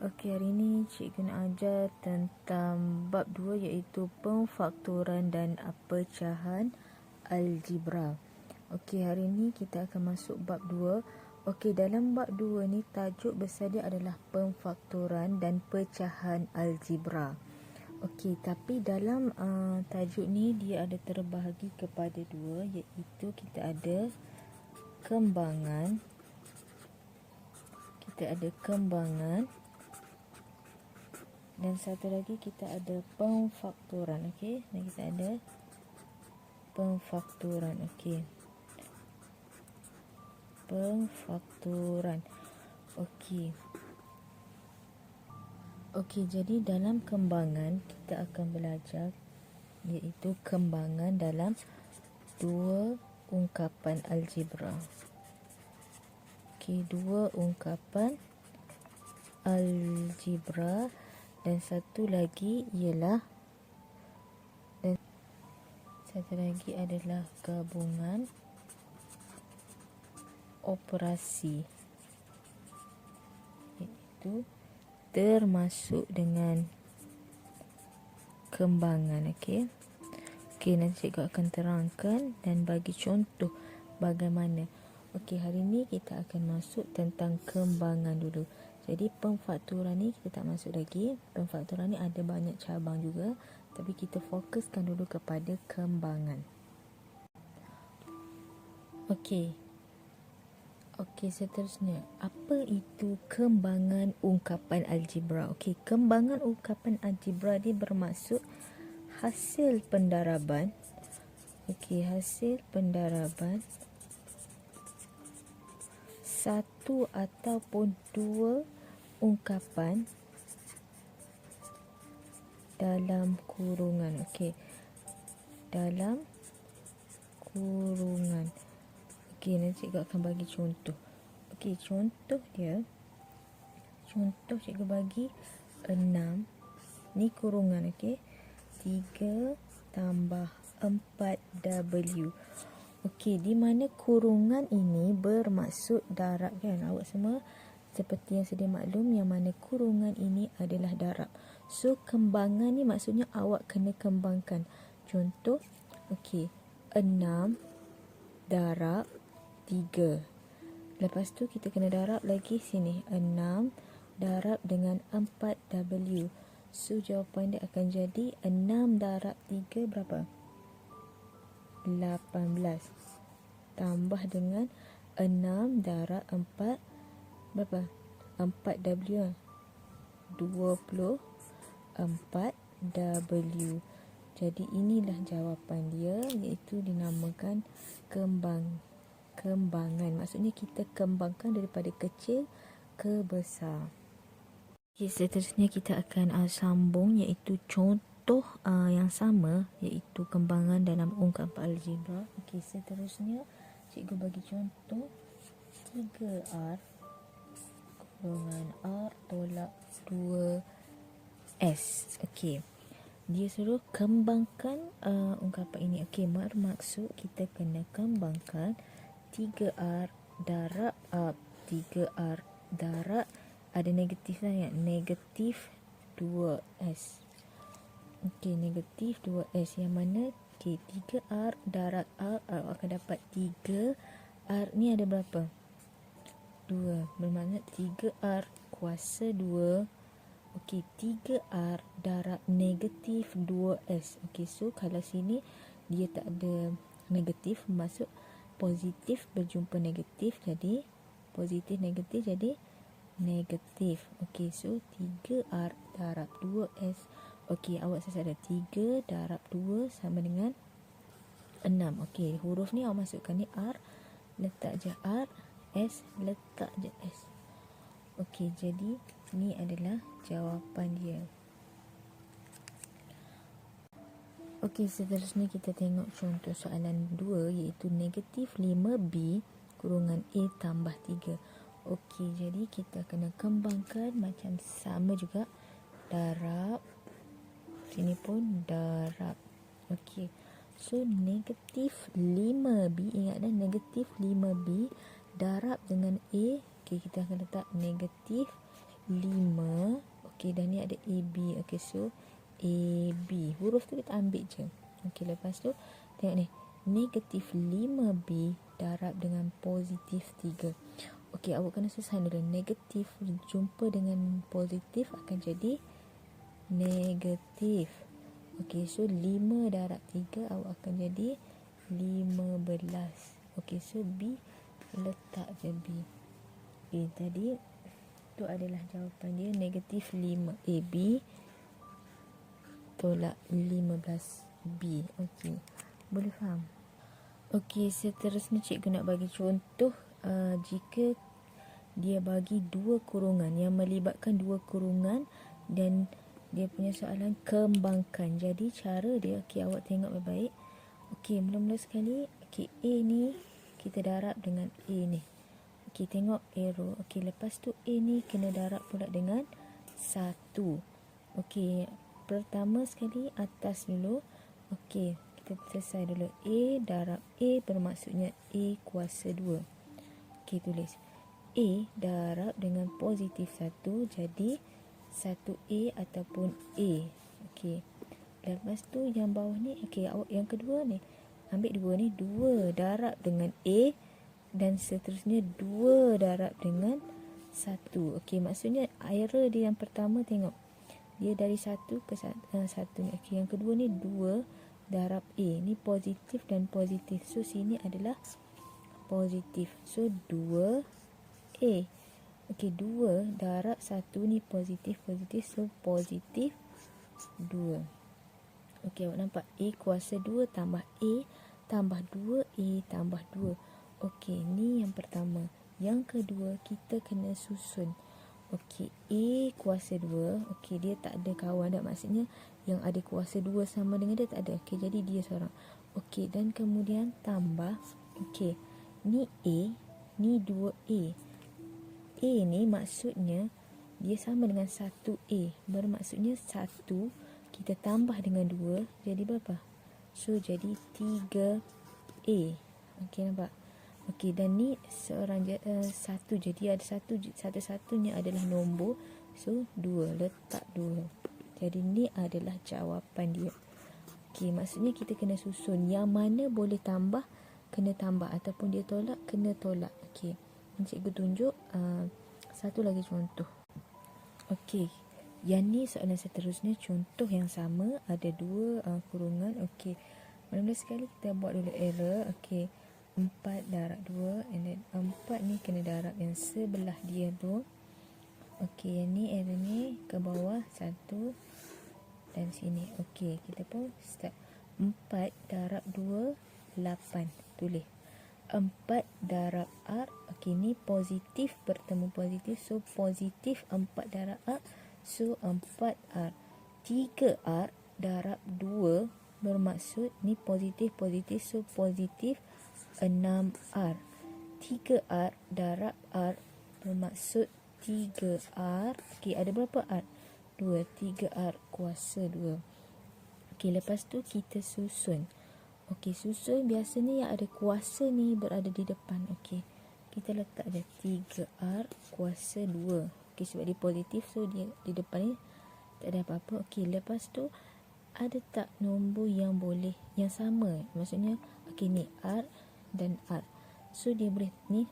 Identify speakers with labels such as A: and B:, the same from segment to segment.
A: Okey, hari ini cikgu nak ajar tentang bab 2 iaitu pemfaktoran dan pecahan algebra. Okey, hari ini kita akan masuk bab 2. Okey, dalam bab 2 ni tajuk besar dia adalah pemfaktoran dan pecahan algebra. Okey, tapi dalam tajuk ni dia ada terbahagi kepada dua, iaitu kita ada kembangan. Dan satu lagi kita ada pemfaktoran. Okey, dan kita ada pemfaktoran. Okey, pemfaktoran. Okey. Okey, jadi dalam kembangan kita akan belajar iaitu kembangan dalam dua ungkapan algebra. Okey, dua ungkapan algebra. Dan satu lagi adalah gabungan operasi, iaitu termasuk dengan kembangan. Okey, nanti cikgu akan terangkan dan bagi contoh bagaimana. Okey, hari ini kita akan masuk tentang kembangan dulu. Jadi pemfaktoran ni kita tak masuk lagi. Pemfaktoran ni ada banyak cabang juga, tapi kita fokuskan dulu kepada kembangan. Okey, seterusnya, apa itu kembangan ungkapan algebra? Okey, kembangan ungkapan algebra ni bermaksud hasil pendaraban. Okey, hasil pendaraban satu ataupun dua ungkapan dalam kurungan. Okey, dalam kurungan. Okey, nanti cikgu akan bagi contoh. Okey, contoh cikgu bagi 6. Ni kurungan. Okey, 3 tambah 4W. Okey, di mana kurungan ini bermaksud darab kan? Awak semua seperti yang sedia maklum yang mana kurungan ini adalah darab. So, kembangan ni maksudnya awak kena kembangkan. Contoh, okey, 6 darab 3. Lepas tu kita kena darab lagi sini. 6 darab dengan 4W. So, jawapan dia akan jadi 6 darab 3 berapa? 18. Tambah dengan 6 darab 4 berapa? 4W. 24W. Jadi inilah jawapan dia, iaitu dinamakan kembangan. Maksudnya kita kembangkan daripada kecil ke besar. Okay, seterusnya kita akan sambung iaitu contoh yang sama, iaitu kembangan dalam ungkapan algebra. Okey, seterusnya cikgu bagi contoh 3R kurungan R tolak 2S. Okey, dia suruh kembangkan ungkapan ini. Okey, bermaksud kita kena kembangkan 3R darab 3R darab ada negatif lah ya, negatif 2S. Okey, negatif 2S yang mana okey, 3R darab R akan dapat 3. R ni ada berapa? 2. Bermakna 3R kuasa 2. Okey, 3R darab negatif 2S. Okey, so kalau sini dia tak ada negatif, maksud positif berjumpa negatif, jadi positif negatif jadi negatif. Okey, so 3R darab 2S. Okey, awak saya ada 3 darab 2 sama dengan 6. Okey, huruf ni awak masukkan ni R, letak je R, S, letak je S. Okey, jadi ni adalah jawapan dia. Okey, seterusnya kita tengok contoh soalan 2 iaitu negatif 5B kurungan A tambah 3. Okey, jadi kita kena kembangkan macam sama juga. Darab. Sini pun darab. Okey. So, negatif 5B. Ingat dah, negatif 5B darab dengan A. Okey, kita akan letak negatif 5. Okey, dan ni ada AB. Okey, so AB. Huruf tu kita ambil je. Okey, lepas tu tengok ni. Negatif 5B darab dengan positif 3. Okey, awak kena susun dulu. Negatif jumpa dengan positif akan jadi negatif. Okey, so 5 darab 3 awak akan jadi 15. Okey, so B letak je B. Okay, tadi tu adalah jawapan dia, negatif 5 AB tolak 15B. Okey, boleh faham? Okey, seterusnya cikgu nak bagi contoh jika dia bagi dua kurungan yang melibatkan dua kurungan dan dia punya soalan kembangkan. Jadi cara dia, okey, awak tengok baik-baik. Okey, mula-mula sekali, okey, A ni kita darab dengan A ni. Okey, tengok arrow. Okey, lepas tu A ni kena darab pula dengan 1. Okey, pertama sekali atas dulu. Okey, kita selesai dulu. A darab A bermaksudnya A kuasa 2. Okey, tulis. A darab dengan positif 1 jadi 1A ataupun A. Okey, lepas tu yang bawah ni, okey, yang kedua ni, ambil 2 ni, 2 darab dengan A dan seterusnya 2 darab dengan 1. Okey, maksudnya error dia yang pertama, tengok. Dia dari 1 ke 1 ni. Okey, yang kedua ni 2 darab A. Ni positif dan positif. So, sini adalah positif. So, 2A. Okey, 2 darab 1 ni positif. So, positif 2. Okey, awak nampak A kuasa 2 tambah A tambah 2A tambah 2. Okey, ni yang pertama. Yang kedua, kita kena susun. Okey, A kuasa 2. Okey, dia tak ada kawan dah. Maksudnya yang ada kuasa 2 sama dengan dia tak ada. Okey, jadi dia seorang. Okey, dan kemudian tambah. Okey, ni A, ni 2A. A ni maksudnya dia sama dengan 1A. Bermaksudnya 1 kita tambah dengan 2 jadi berapa? So, jadi 3A. Okey, nampak? Okey, dan ni seorang satu, jadi ada satu-satunya adalah nombor. So, 2, letak 2. Jadi ni adalah jawapan dia. Okey, maksudnya kita kena susun. Yang mana boleh tambah, kena tambah. Ataupun dia tolak, kena tolak. Okey, cikgu tunjuk satu lagi contoh. Okey, yang ni soalan seterusnya, contoh yang sama, ada dua kurungan. Okey, mula-mula sekali kita buat dulu error. Okey, 4 darab 2, and then 4 ni kena darab yang sebelah dia tu. Okey, yang ni error ni ke bawah 1 dan sini. Okey, kita pun start. 4 darab 2, 8. Tulis 4 darab R. Okey, ni positif bertemu positif. So, positif 4 darab R. So, 4R. 3R darab 2 bermaksud ni positif. So, positif 6R. 3R darab R bermaksud 3R. Okey, ada berapa R? 2. 3R kuasa 2. Okey, lepas tu kita susun. Okey, susun biasanya yang ada kuasa ni berada di depan. Okey, kita letak je 3R kuasa 2. Okey, sebab dia positif, so dia di depan ni tak ada apa-apa. Okey, lepas tu ada tak nombor yang boleh, yang sama? Maksudnya, okey, ni R dan R. So, dia boleh, ni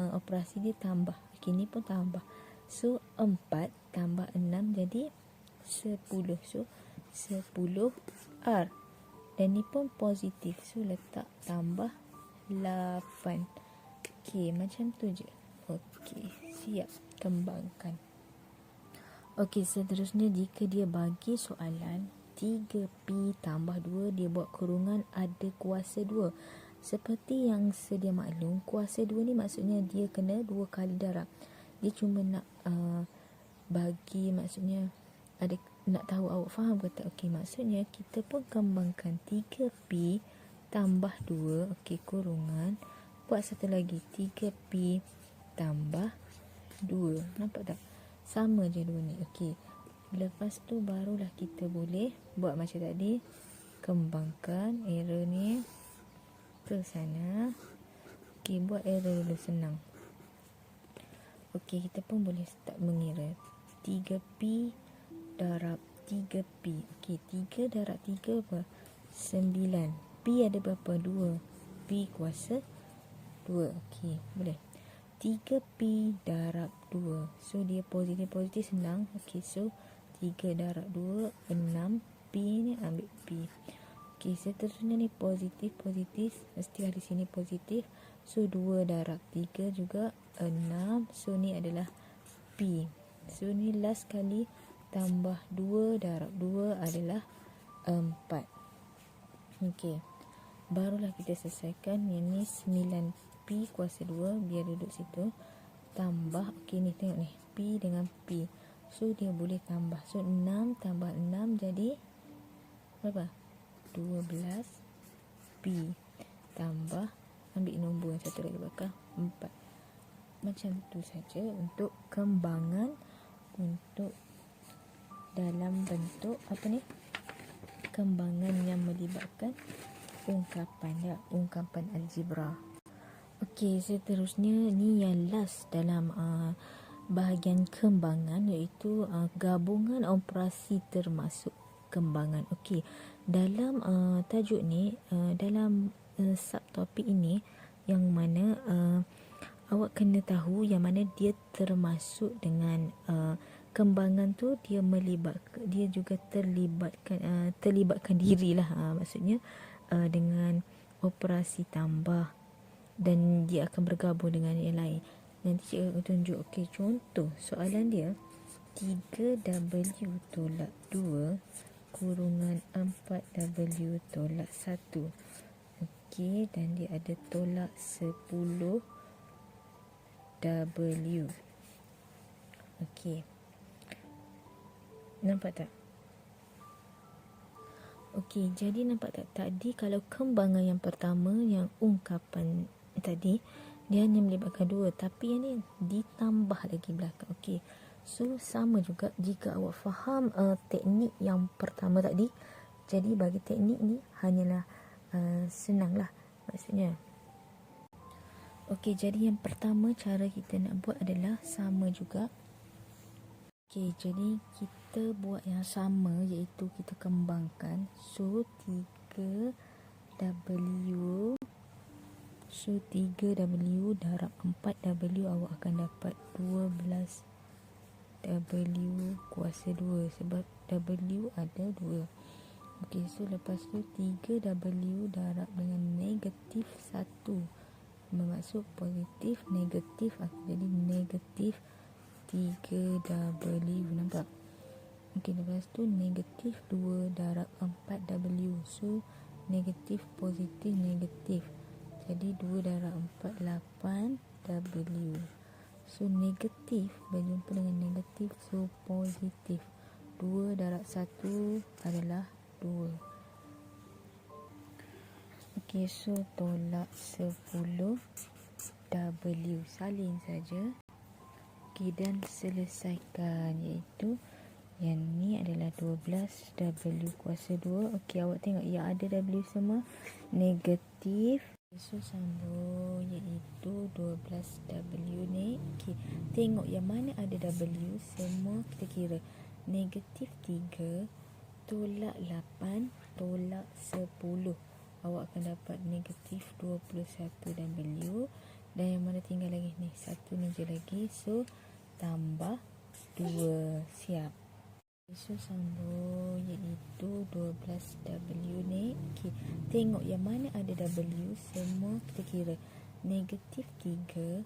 A: operasi dia tambah. Okey, ni pun tambah. So, 4 tambah 6 jadi 10. So, 10R. Dan ni pun positif. So, letak tambah 8. Okey, macam tu je. Okey, siap. Kembangkan. Okey, seterusnya jika dia bagi soalan 3P tambah 2, dia buat kurungan ada kuasa 2. Seperti yang sedia maklum, kuasa 2 ni maksudnya dia kena 2 kali darab. Dia cuma nak bagi, maksudnya ada, nak tahu awak faham ke tak? Okey, maksudnya kita pun kembangkan 3P tambah 2. Okey, kurungan. Buat satu lagi, 3P tambah 2. Nampak tak? Sama je dua ni. Okey, lepas tu barulah kita boleh buat macam tadi. Kembangkan error ni ke sana. Okey, buat error dulu, senang. Okey, kita pun boleh start mengira. 3P darab 3P. Okey, 3 darab 3 apa? 9. P ada berapa? 2. P kuasa 2. Okey, boleh. 3P darab 2. So, dia positif-positif senang. Okey, so 3 darab 2, 6. P ni ambil P. Okey, seterusnya ni positif-positif. Mesti ada sini positif. So, 2 darab 3 juga 6. So, ni adalah P. So, ni last kali tambah 2 darab 2 adalah 4. Okey. Barulah kita selesaikan. Yang ni 9P kuasa 2. Biar duduk situ. Tambah. Okey, ni tengok ni. P dengan P. So, dia boleh tambah. So, 6 tambah 6 jadi berapa? 12P. Tambah. Ambil nombor yang satu lagi belakang. 4. Macam tu saja untuk kembangan untuk dalam bentuk apa ni? Kembangan yang melibatkan ungkapan, ya, ungkapan algebra. Okey, seterusnya ni yang last dalam bahagian kembangan, iaitu gabungan operasi termasuk kembangan. Okey, dalam tajuk ni, dalam subtopik ini, yang mana awak kena tahu yang mana dia termasuk dengan kembangan tu, dia juga terlibatkan dirilah, maksudnya dengan operasi tambah, dan dia akan bergabung dengan yang lain. Nanti cikgu akan tunjuk. Okey, contoh soalan dia, 3W tolak 2 kurungan 4W tolak 1. Okey, dan dia ada tolak 10W. Okey, nampak tak? Okey, jadi nampak tak? Tadi kalau kembangan yang pertama, yang ungkapan tadi, dia hanya melibatkan 2. Tapi yang ni ditambah lagi belakang. Okey, so sama juga jika awak faham teknik yang pertama tadi. Jadi bagi teknik ni hanyalah senanglah maksudnya. Okey, jadi yang pertama cara kita nak buat adalah sama juga. Okey, jadi kita buat yang sama, iaitu kita kembangkan. So 3W. So 3W darab 4W, awak akan dapat 12W kuasa 2, sebab W ada 2. Okey, so lepas tu 3W darab dengan negatif 1. Bermaksud positif, negatif akan jadi negatif 3W. Nampak? Okey, lepas tu negatif 2 darab 4W. So negatif, positif, negatif. Jadi 2 darab 4, 8W. So negatif berjumpa dengan negatif, so positif. 2 darab 1 adalah 2. Okey, so tolak 10W. Salin saja. Okey, dan selesaikan, iaitu yang ni adalah 12W kuasa 2. Okey, awak tengok yang ada W semua negatif. So sambung, iaitu 12W ni. Okey, tengok yang mana ada W, semua kita kira. Negatif 3 tolak 8 tolak 10. Awak akan dapat negatif 21W. Dan yang mana tinggal lagi ni, satu ni je lagi. So tambah 2. Siap. So sambung, iaitu 12W ni. Okey, tengok yang mana ada W, semua kita kira. Negatif 3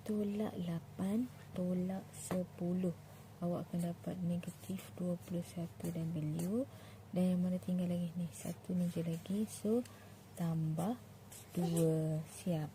A: tolak 8 tolak 10. Awak akan dapat negatif 21W. Dan yang mana tinggal lagi ni, satu ni je lagi. So tambah 2. Siap.